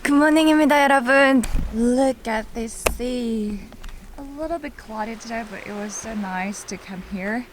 굿모닝입니다, 여러분. Look at this sea. A little bit cloudy today, but it was so nice to come here.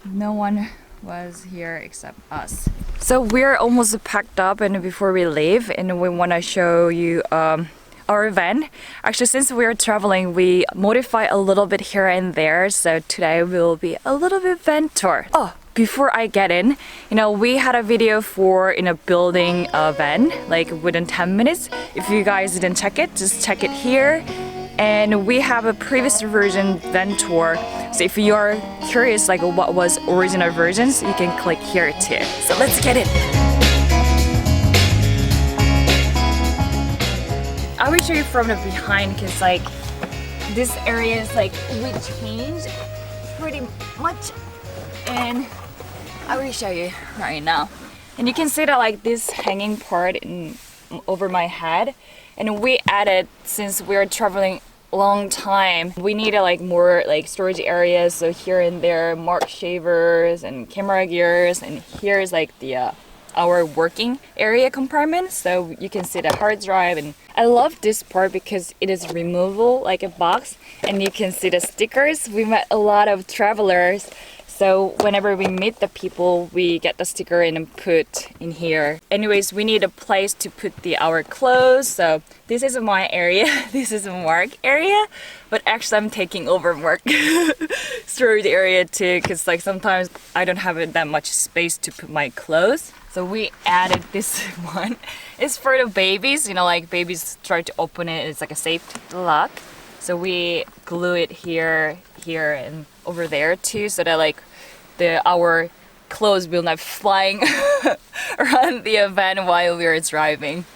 No one was here except us. So we're almost packed up, and before we leave, and we want to show you our van. Actually, since we're traveling, we modify a little bit here and there. So today will be a little bit van tour. Oh, before I get in, we had a video for building a van like within 10 minutes. If you guys didn't check it, just check it here. And we have a previous version van tour. So if you are curious like what was original versions, you can click here too. So let's get in. I will show you from the behind because like this area is like we changed pretty much, and I will show you right now. And you can see that like this hanging part over my head, and we added, since we're traveling a long time, we needed like more like storage areas. So here and there, mark shavers and camera gears, and here's like the our working area compartment, so you can see the hard drive. And I love this part because it is removable like a box, and you can see the stickers. We met a lot of travelers, so whenever we meet the people, we get the sticker and put in here. Anyways, we need a place to put our clothes. So this is my area, this is Mark area, but actually I'm taking over Mark storage area too, because like sometimes I don't have that much space to put my clothes. So we added this one. It's for the babies, like babies try to open it, it's like a safety lock. So we glue it here, and over there too, so that like our clothes will not flying around the van while we are driving.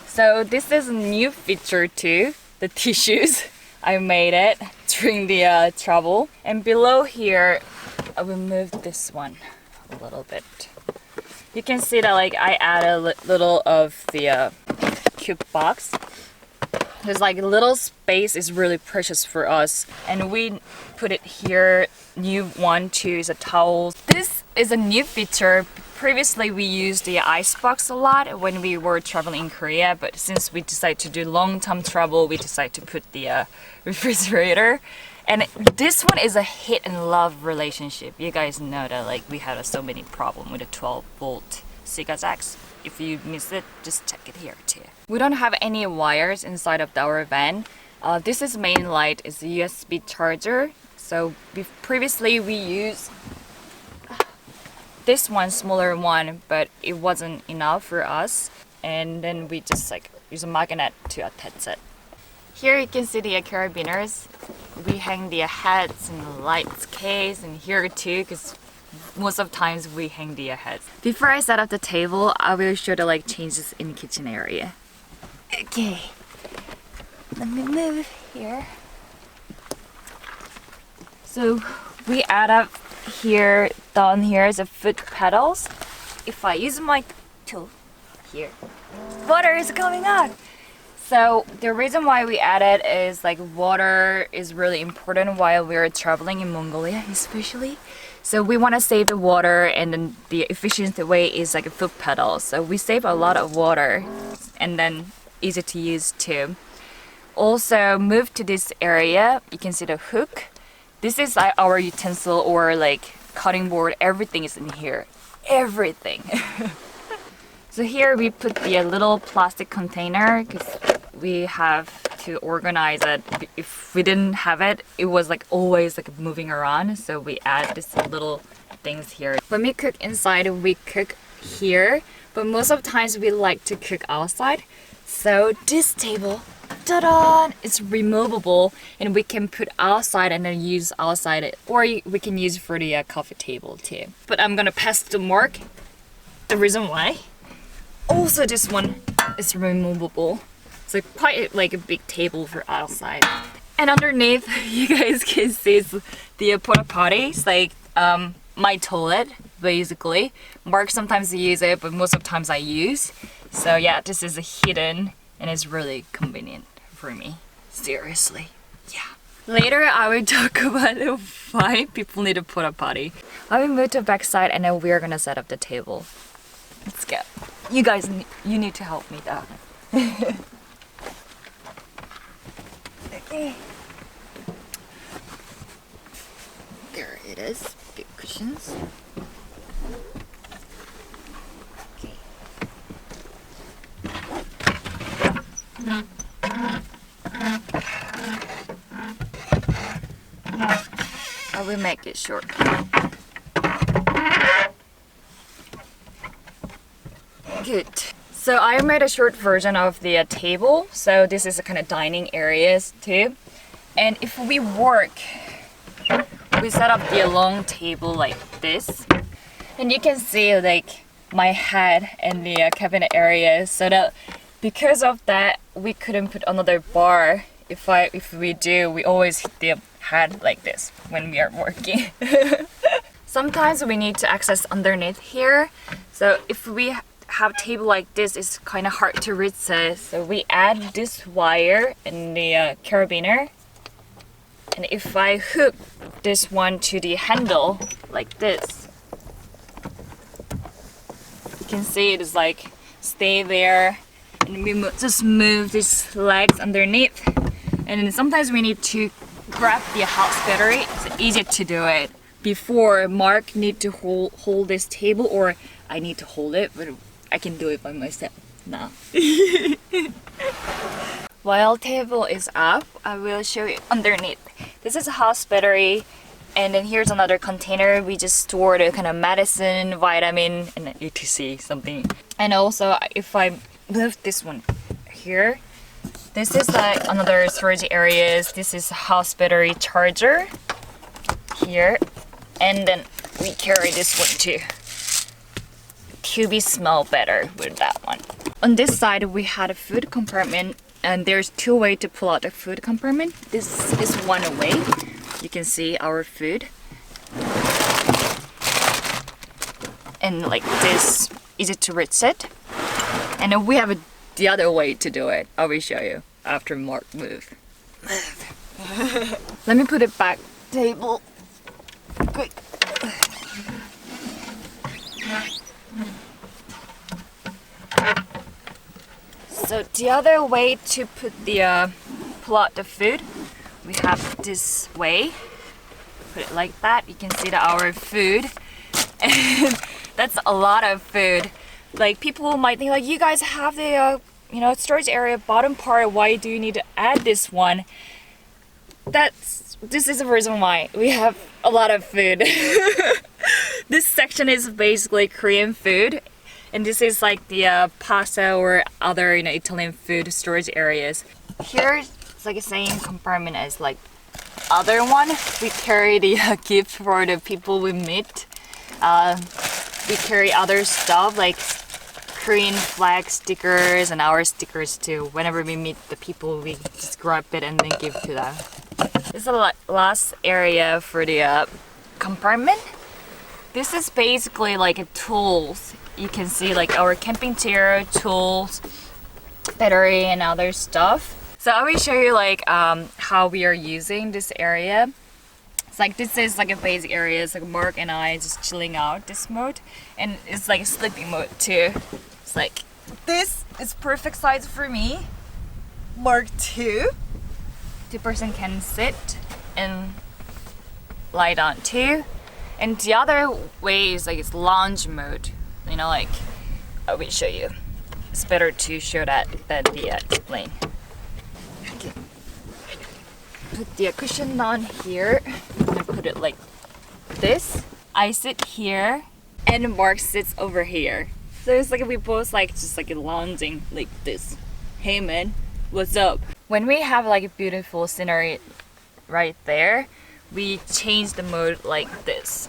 So this is a new feature too, the tissues. I made it during the travel. And below here, I will move this one a little bit. You can see that like I added a little of the cube box. There's like a little space is really precious for us, and we put it here. New one too is a towel. This is a new feature. Previously we used the ice box a lot when we were traveling in Korea, but since we decided to do long-term travel, we decided to put the refrigerator. And this one is a hit and love relationship. You guys know that like we had so many problems with the 12-volt Sega jacks. If you miss it, just check it here too. We don't have any wires inside of our van. This is main light, is a USB charger. So previously we used this one, smaller one, but it wasn't enough for us. And then we just like use a magnet to attach it. Here you can see the carabiners. We hang the heads and the lights case, and here too, because most of the times we hang the heads. Before I set up the table, I will show the like changes in the kitchen area. Okay, let me move here. So we add up here, down here is the foot pedals. If I use my tool here, water is coming out. So the reason why we added is like water is really important while we're traveling in Mongolia, especially. So we want to save the water, and then the efficient way is like a foot pedal. So we save a lot of water, and then easy to use too. Also, move to this area, you can see the hook. This is like our utensil or like cutting board. Everything is in here. Everything. So here we put the little plastic container because we have to organize it. If we didn't have it, it was like always like moving around. So we add this little things here. When we cook inside, we cook here. But most of the times we like to cook outside. So this table, ta-da! It's removable, and we can put outside and then use outside, or we can use for the coffee table too. But I'm gonna pass to Mark. The reason why. Also, this one is removable. So quite like a big table for outside. And underneath, you guys can see the porta potty. It's like my toilet, basically. Mark sometimes use it, but most of the times I use. So yeah, this is a hidden, and it's really convenient for me. Seriously, yeah. Later, I will talk about why people need a porta potty. I will move to the back side, and then we're gonna set up the table. Let's go. You guys, you need to help me though. I will make it short. Good. So I made a short version of the table. So this is a kind of dining areas too. And if we work, we set up the long table like this. And you can see like my head in the cabinet area. So that because of that, we couldn't put another bar. If we do, we always hit the head like this when we are working. Sometimes we need to access underneath here. So if we have a table like this, it's kind of hard to reach it. So we add this wire in the carabiner. And if I hook this one to the handle like this, you can see it is like stay there. And we just move these legs underneath. And then sometimes we need to grab the house battery. It's easier to do it before Mark need to hold this table, or I need to hold it, but I can do it by myself now. While table is up, I will show you underneath. This is a house battery, and then here's another container. We just store the kind of medicine, vitamin, and etc. something. And also, if I move this one here, this is like another storage areas. This is a house battery charger here, and then we carry this one too to be smell better with that one. On this side, we had a food compartment, and there's two ways to pull out the food compartment. This is one way. You can see our food, and like this, easy to reach it. And then we have the other way to do it. I will show you after Mark move. Let me put it back table. Quick. So the other way to put the pull out the food, we have this way. Put it like that. You can see that our food, and that's a lot of food. Like people might think like, you guys have the storage area bottom part, why do you need to add this one? This is the reason why we have a lot of food. This section is basically Korean food, and this is like the pasta or other Italian food storage areas. Here it's like the same compartment as like other one. We carry the gift for the people we meet. We carry other stuff like Korean flag stickers and our stickers too. Whenever we meet the people, we just grab it and then give to them. This is the last area for the compartment. This is basically like a tools. You can see like our camping chair, tools, battery, and other stuff. So I will show you like how we are using this area. It's like this is like a basic area. It's like Mark and I just chilling out this mode, and it's like a sleeping mode too. It's like this is perfect size for me. Mark 2. 2-person can sit and lie down too. And the other way is like it's lounge mode. Like I will show you. It's better to show that than the explain. Okay. Put the cushion on here. I'm gonna put it like this. I sit here and Mark sits over here. So it's like we both like just like lounging like this. Hey man, what's up? When we have like a beautiful scenery right there, we change the mode like this.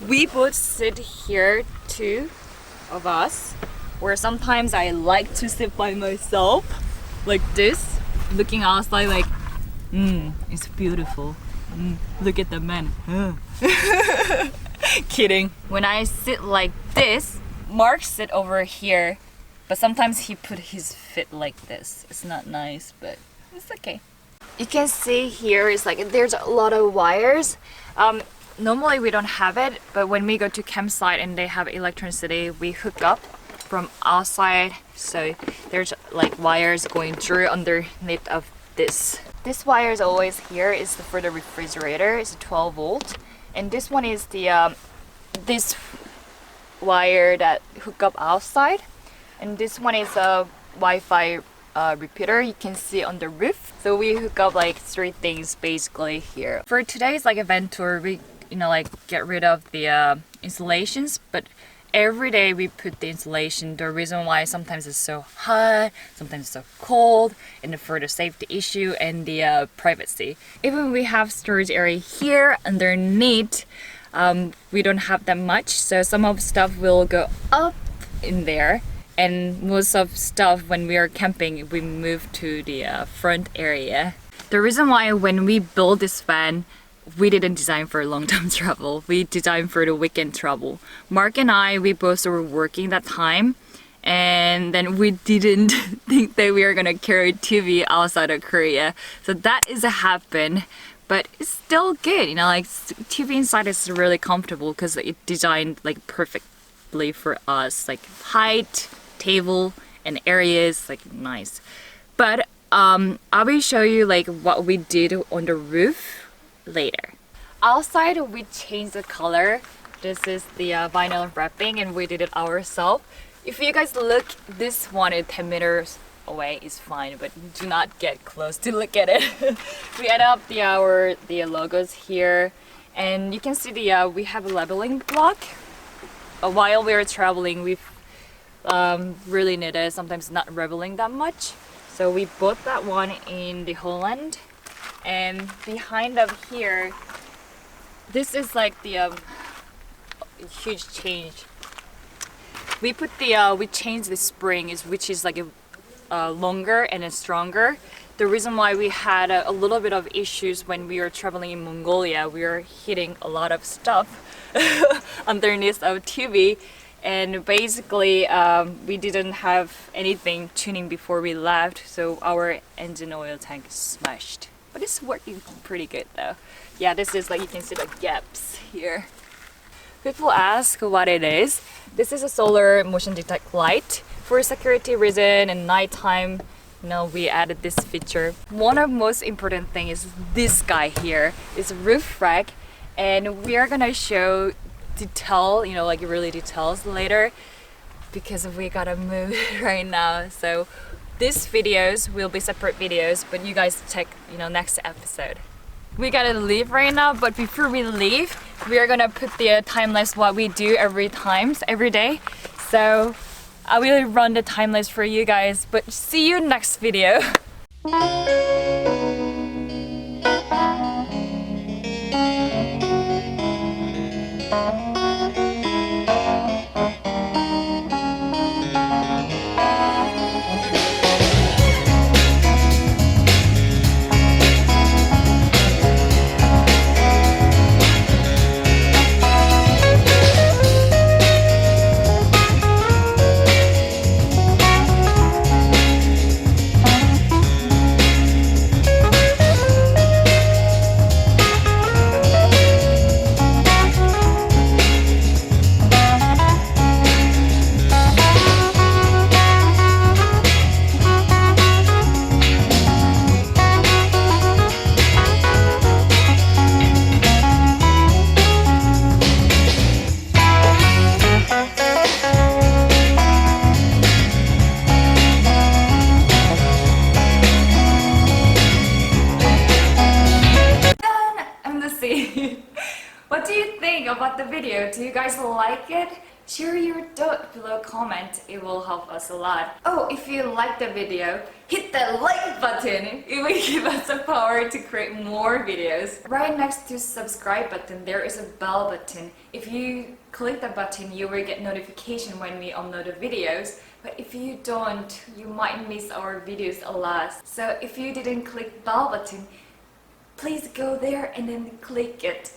We both sit here, two of us, where sometimes I like to sit by myself like this, looking outside like, it's beautiful. Look at the man. Kidding. When I sit like this, Mark sit over here, but sometimes he put his feet like this. It's not nice, but it's okay. You can see here is like there's a lot of wires. Normally we don't have it, but when we go to campsite and they have electricity, we hook up from outside. So there's like wires going through underneath of this. This wire is always here. Is for the refrigerator. It's 12 volt, and this one is the this wire that hook up outside, and this one is Wi-Fi repeater you can see on the roof. So we hook up like 3 things basically here. For today's like event tour, we like get rid of the installations, but every day we put the insulation. The reason why sometimes it's so hot, sometimes it's so cold, and for the safety issue and the privacy. Even we have storage area here underneath, we don't have that much, so some of stuff will go up in there, and most of stuff when we are camping we move to the front area. The reason why when we build this van, we didn't design for long-term travel. We designed for the weekend travel. Mark and I, we both were working that time, and then we didn't think that we were gonna carry TV outside of Korea. So that is a happen, but it's still good. Like TV inside is really comfortable because it's designed like perfectly for us, like height, table, and areas, like nice. But I will show you like what we did on the roof later. Outside we changed the color. This is the vinyl wrapping, and we did it ourselves. If you guys look, this one is 10 meters away is fine, but do not get close to look at it. We add up the logos here, and you can see we have a leveling block. While we were traveling, we really needed sometimes not leveling that much, so we bought that one in the Holland. And behind up here, this is like the huge change. We changed the spring, which is like a longer and a stronger. The reason why we had a little bit of issues when we were traveling in Mongolia, we were hitting a lot of stuff underneath our TV, and basically we didn't have anything tuning before we left, so our engine oil tank smashed. But it's working pretty good though. Yeah, this is like, you can see the gaps here. People ask what it is. This is a solar motion detect light. For security reason and nighttime, we added this feature. One of the most important thing is this guy here. It's roof rack, and we are gonna show detail, like really details later, because we gotta move right now. So these videos will be separate videos, but you guys check, next episode. We gotta leave right now, but before we leave, we are gonna put the time lapse what we do every day. So I will run the time lapse for you guys, but see you next video. What do you think about the video? Do you guys like it? Share your thought below, comment. It will help us a lot. Oh, if you like the video, hit that like button. It will give us the power to create more videos. Right next to subscribe button, there is a bell button. If you click the button, you will get notification when we upload the videos. But if you don't, you might miss our videos a lot. So if you didn't click bell button, please go there and then click it.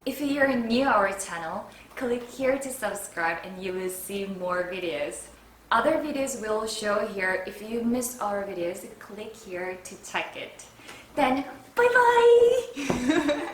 If you're new to our channel, click here to subscribe and you will see more videos. Other videos will show here. If you missed our videos, click here to check it. Then, bye bye!